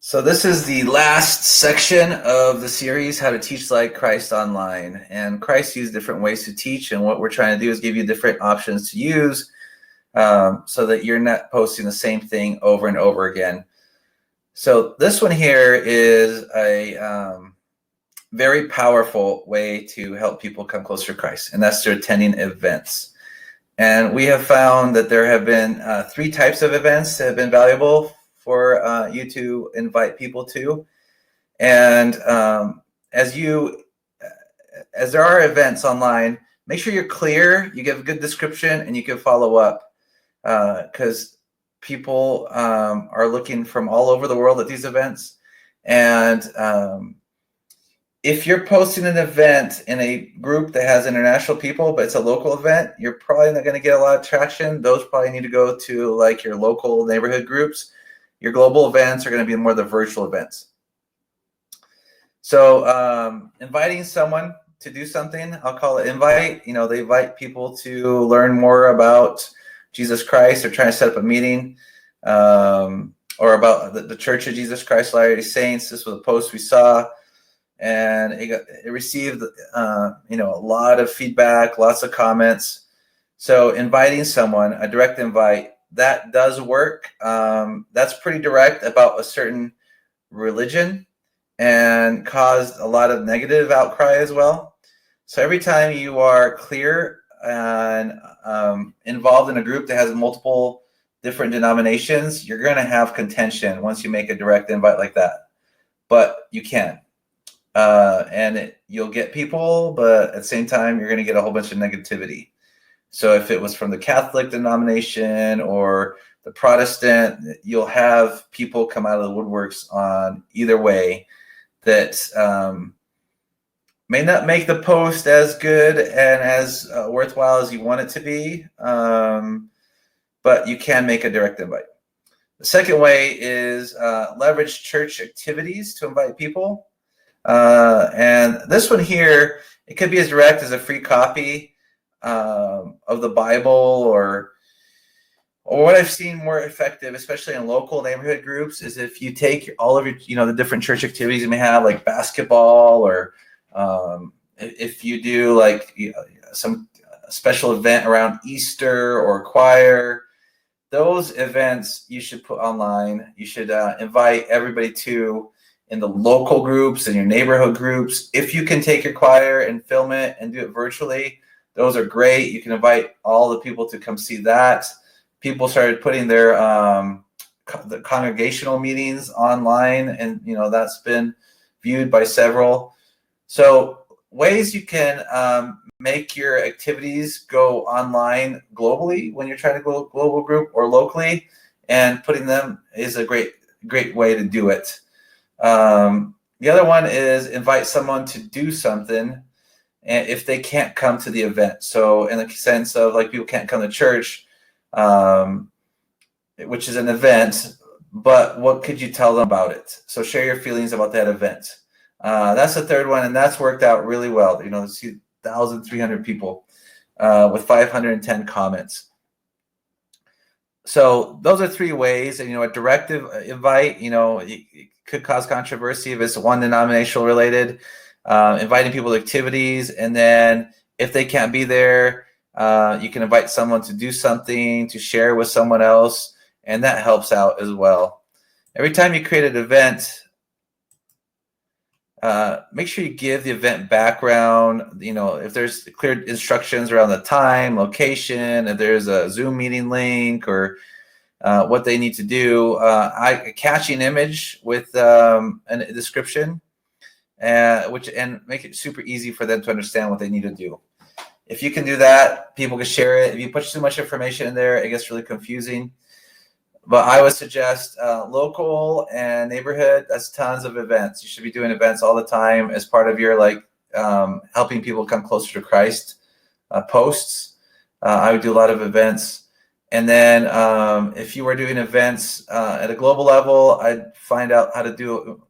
So this is the last section of the series, How to Teach Like Christ Online. And Christ used different ways to teach, and what we're trying to do is give you different options to use so that you're not posting the same thing over and over again. So this one here is a very powerful way to help people come closer to Christ, and that's through attending events. And we have found that there have been three types of events that have been valuable for you to invite people to. And as there are events online, make sure you're clear, you give a good description, and you can follow up, because people are looking from all over the world at these events. And if you're posting an event in a group that has international people, but it's a local event, you're probably not going to get a lot of traction. Those probably need to go to like your local neighborhood groups. Your global events are going to be more the virtual events. So inviting someone to do something, I'll call it invite. You know, they invite people to learn more about Jesus Christ. They're trying to set up a meeting or about the Church of Jesus Christ Latter-day Saints. This was a post we saw, and it received a lot of feedback, lots of comments. So inviting someone, a direct invite, that does work. That's pretty direct about a certain religion and caused a lot of negative outcry as well. So every time you are clear and involved in a group that has multiple different denominations, you're going to have contention once you make a direct invite like that. But you can. You'll get people, but at the same time, you're going to get a whole bunch of negativity. So if it was from the Catholic denomination or the Protestant, you'll have people come out of the woodworks on either way that may not make the post as good and as worthwhile as you want it to be, but you can make a direct invite. The second way is leverage church activities to invite people. And this one here, it could be as direct as a free copy of the Bible, or what I've seen more effective, especially in local neighborhood groups, is if you take all of your, the different church activities you may have, like basketball, or if you do like some special event around Easter or choir, those events you should put online. You should invite everybody to in the local groups and your neighborhood groups. If you can take your choir and film it and do it virtually, those are great. You can invite all the people to come see that. People started putting their the congregational meetings online, and that's been viewed by several. So ways you can make your activities go online globally when you're trying to go global group or locally, and putting them is a great way to do it. The other one is invite someone to do something, and if they can't come to the event. So in the sense of like people can't come to church, which is an event, but what could you tell them about it? So share your feelings about that event. That's the third one, and that's worked out really well. There's 1,300 people with 510 comments. So those are three ways. And a directive invite, it could cause controversy if it's one denominational related. Inviting people to activities, and then if they can't be there, you can invite someone to do something, to share with someone else, and that helps out as well. Every time you create an event, make sure you give the event background. If there's clear instructions around the time, location, if there's a Zoom meeting link, or what they need to do, a catching image with a description, and make it super easy for them to understand what they need to do. If you can do that, people can share it. If you put too much information in there, it gets really confusing. But I would suggest local and neighborhood. That's tons of events. You should be doing events all the time as part of your helping people come closer to Christ posts. I would do a lot of events. And then if you were doing events at a global level, I'd find out how to do,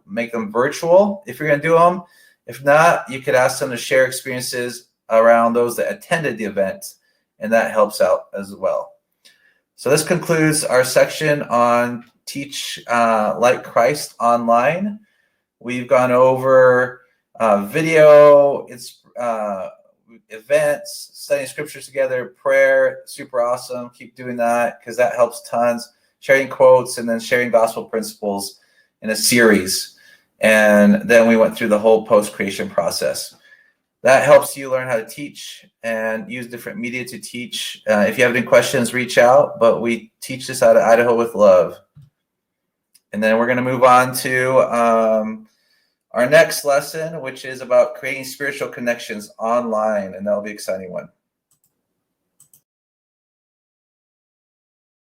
make them virtual if you're going to do them. If not, you could ask them to share experiences around those that attended the event, and that helps out as well. So this concludes our section on teach like Christ online. We've gone over video, events, studying scriptures together, prayer, super awesome. Keep doing that because that helps tons. Sharing quotes and then sharing gospel principles in a series. And then we went through the whole post-creation process. That helps you learn how to teach and use different media to teach. If you have any questions, reach out. But we teach this out of Idaho with love. And then we're going to move on to our next lesson, which is about creating spiritual connections online. And that'll be an exciting one.